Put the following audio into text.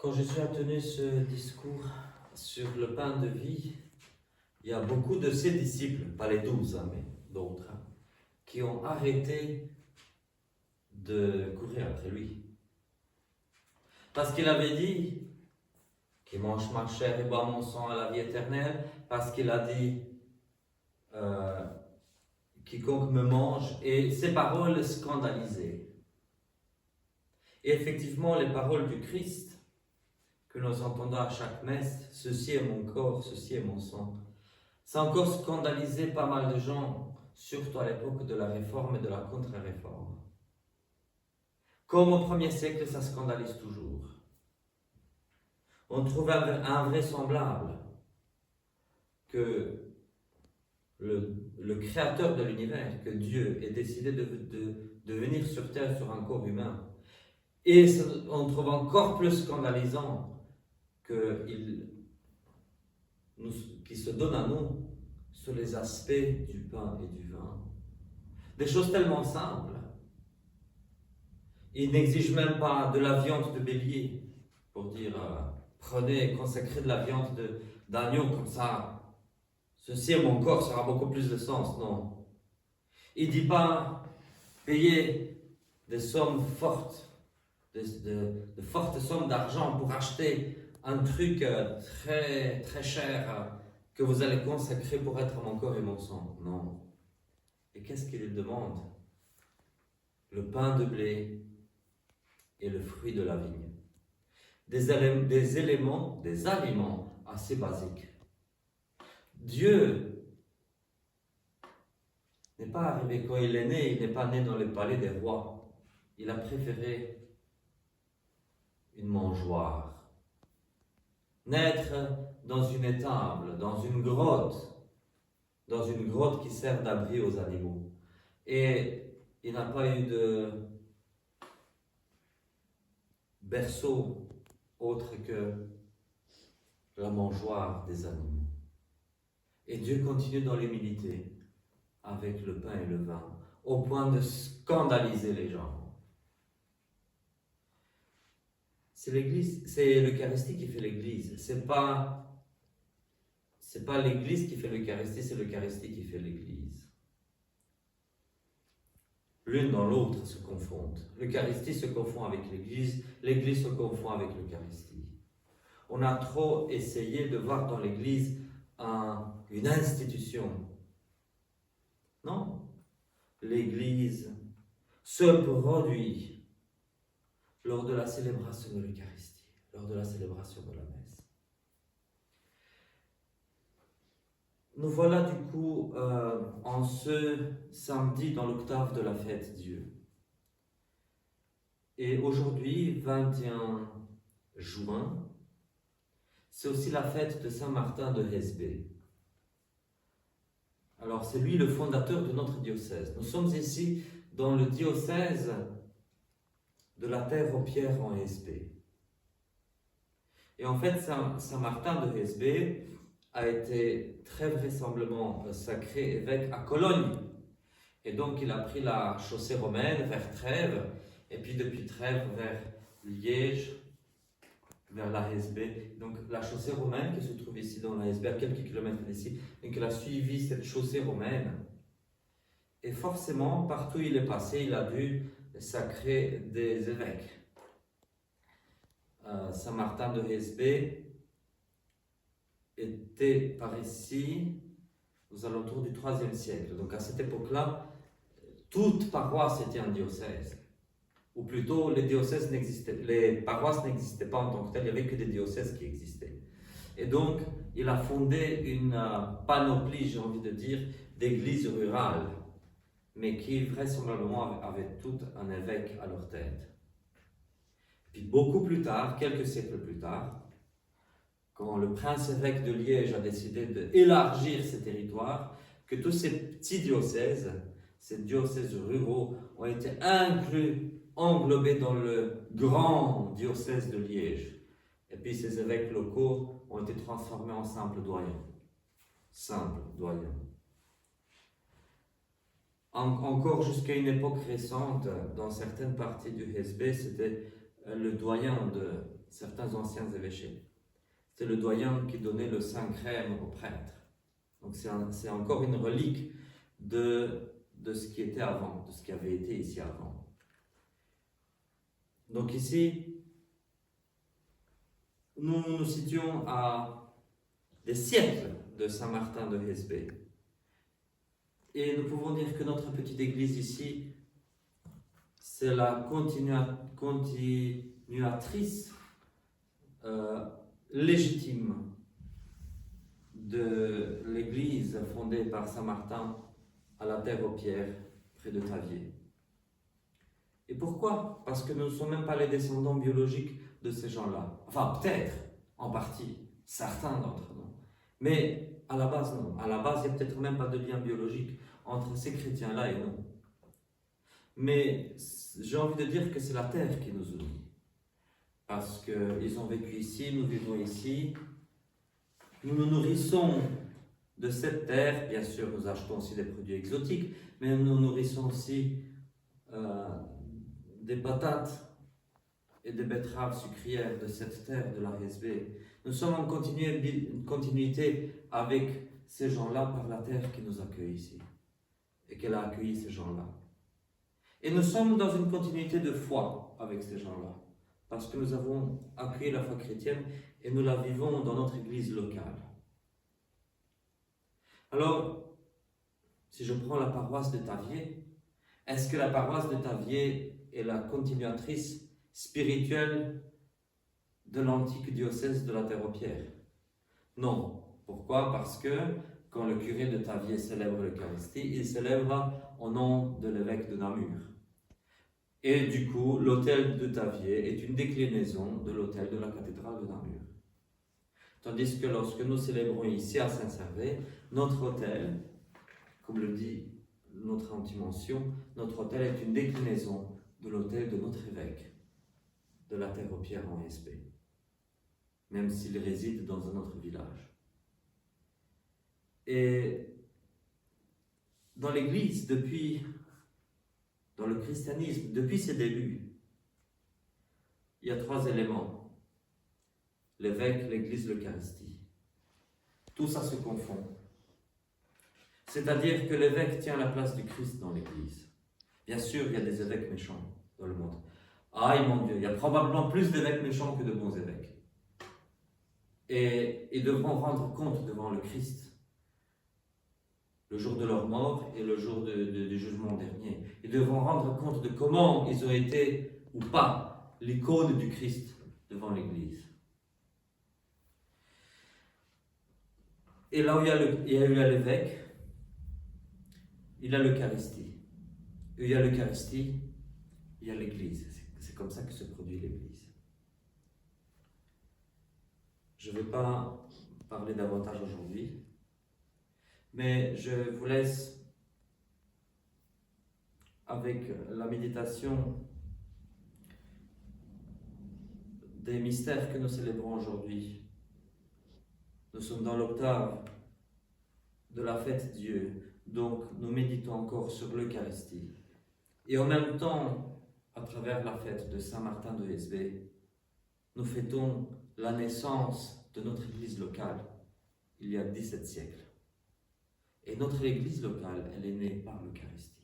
Quand Jésus a tenu ce discours sur le pain de vie, il y a beaucoup de ses disciples, pas les 12, mais d'autres, qui ont arrêté de courir après lui. Parce qu'il avait dit qu'il mange ma chair et boit mon sang à la vie éternelle, parce qu'il a dit quiconque me mange, et ces paroles scandalisaient. Et effectivement, les paroles du Christ que nous entendons à chaque messe, ceci est mon corps, ceci est mon sang, ça a encore scandalisé pas mal de gens, surtout à l'époque de la Réforme et de la Contre-Réforme. Comme au 1er siècle, ça scandalise toujours. On trouve invraisemblable que le créateur de l'univers, que Dieu ait décidé de venir sur terre sur un corps humain. Et on trouve encore plus scandalisant qu'il se donne à nous sur les aspects du pain et du vin. Des choses tellement simples. Il n'exige même pas de la viande de bélier pour dire prenez et consacrez de la viande d'agneau comme ça. Ceci est mon corps, ça aura beaucoup plus de sens. Non. Il ne dit pas payer des sommes fortes, de fortes sommes d'argent pour acheter un truc très, très cher que vous allez consacrer pour être mon corps et mon sang. Non. Et qu'est-ce qu'il demande? Le pain de blé et le fruit de la vigne. Des aliments assez basiques. Dieu n'est pas arrivé quand il est né, il n'est pas né dans le palais des rois. Il a préféré une mangeoire. Naître dans une étable, dans une grotte qui sert d'abri aux animaux. Et il n'a pas eu de berceau autre que la mangeoire des animaux. Et Dieu continue dans l'humilité avec le pain et le vin, au point de scandaliser les gens. C'est l'Église, c'est l'Eucharistie qui fait l'Église. C'est pas l'Église qui fait l'Eucharistie, c'est l'Eucharistie qui fait l'Église. L'une dans l'autre se confondent. L'Eucharistie se confond avec l'Église, l'Église se confond avec l'Eucharistie. On a trop essayé de voir dans l'Église une institution. Non. L'Église se produit lors de la célébration de l'Eucharistie, lors de la célébration de la messe. Nous voilà du coup en ce samedi dans l'octave de la fête Dieu. Et aujourd'hui, 21 juin, c'est aussi la fête de Saint Martin de Hesbaye. Alors c'est lui le fondateur de notre diocèse. Nous sommes ici dans le diocèse de la Terre-aux-Pierres en Hesbaye. Et en fait, Saint Martin de Hesbaye a été très vraisemblablement sacré évêque à Cologne. Et donc il a pris la chaussée romaine vers Trèves, et puis depuis Trèves vers Liège, vers la Hesbaye. Donc la chaussée romaine qui se trouve ici dans la Hesbaye, à quelques kilomètres d'ici, et qu'il a suivi cette chaussée romaine. Et forcément, partout où il est passé, il a dû sacrer des évêques. Saint Martin de Hesbaye était par ici aux alentours du IIIe siècle. Donc à cette époque-là, toute paroisse était un diocèse. Ou plutôt, les paroisses n'existaient pas en tant que telles, il n'y avait que des diocèses qui existaient. Et donc, il a fondé une panoplie, j'ai envie de dire, d'églises rurales, mais qui vraisemblablement avaient toutes un évêque à leur tête. Puis beaucoup plus tard, quelques siècles plus tard, quand le prince-évêque de Liège a décidé d'élargir ses territoires, que tous ces petits diocèses, ces diocèses ruraux, ont été englobés dans le grand diocèse de Liège. Et puis ces évêques locaux ont été transformés en simples doyens. Simples doyens. Encore jusqu'à une époque récente, dans certaines parties du Hesbaye, c'était le doyen de certains anciens évêchés. C'était le doyen qui donnait le saint crème aux prêtres. Donc c'est encore une relique de ce qui était avant, de ce qui avait été ici avant. Donc ici, nous nous situons à des siècles de Saint-Martin de Hesbaye. Et nous pouvons dire que notre petite église ici, c'est la continuatrice légitime de l'église fondée par Saint Martin à la Terre-aux-Pierres, près de Taviers. Et pourquoi? Parce que nous ne sommes même pas les descendants biologiques de ces gens-là. Enfin, peut-être, en partie, certains d'entre nous. Mais à la base, non. À la base, il n'y a peut-être même pas de lien biologique entre ces chrétiens-là et nous. Mais j'ai envie de dire que c'est la terre qui nous unit. Parce qu'ils ont vécu ici, nous vivons ici. Nous nous nourrissons de cette terre. Bien sûr, nous achetons aussi des produits exotiques, mais nous nourrissons aussi des patates et des betteraves sucrières de cette terre de la Hesbaye. Nous sommes en continuité avec ces gens-là par la terre qui nous accueille ici et qu'elle a accueilli ces gens-là. Et nous sommes dans une continuité de foi avec ces gens-là parce que nous avons accueilli la foi chrétienne et nous la vivons dans notre église locale. Alors, si je prends la paroisse de Taviers, est-ce que la paroisse de Taviers est la continuatrice spirituelle de l'antique diocèse de la Terre-aux-Pierres? Non. Pourquoi? Parce que quand le curé de Taviers célèbre l'Eucharistie, il célèbre au nom de l'évêque de Namur. Et du coup, l'autel de Taviers est une déclinaison de l'autel de la cathédrale de Namur. Tandis que lorsque nous célébrons ici à Saint-Servais, notre autel, comme le dit notre antimension, notre autel est une déclinaison de l'autel de notre évêque de la Terre-aux-Pierres en Hesbaye, même s'il réside dans un autre village. Et dans l'Église, dans le christianisme, depuis ses débuts, il y a 3 éléments. L'évêque, l'Église, l'Eucharistie. Tout ça se confond. C'est-à-dire que l'évêque tient la place du Christ dans l'Église. Bien sûr, il y a des évêques méchants dans le monde. Aïe mon Dieu, il y a probablement plus d'évêques méchants que de bons évêques. Et ils devront rendre compte devant le Christ le jour de leur mort et le jour du jugement dernier. Ils devront rendre compte de comment ils ont été ou pas l'icône du Christ devant l'Église. Et là où il y a eu l'évêque, il y a l'Eucharistie. Et il y a l'Eucharistie, il y a l'Église. C'est comme ça que se produit l'Église. Je ne vais pas parler davantage aujourd'hui, mais je vous laisse avec la méditation des mystères que nous célébrons aujourd'hui. Nous sommes dans l'octave de la fête Dieu, donc nous méditons encore sur l'Eucharistie. Et en même temps, à travers la fête de Saint-Martin de Hesbaye, nous fêtons la naissance de notre église locale il y a 17 siècles. Et notre église locale, elle est née par l'Eucharistie.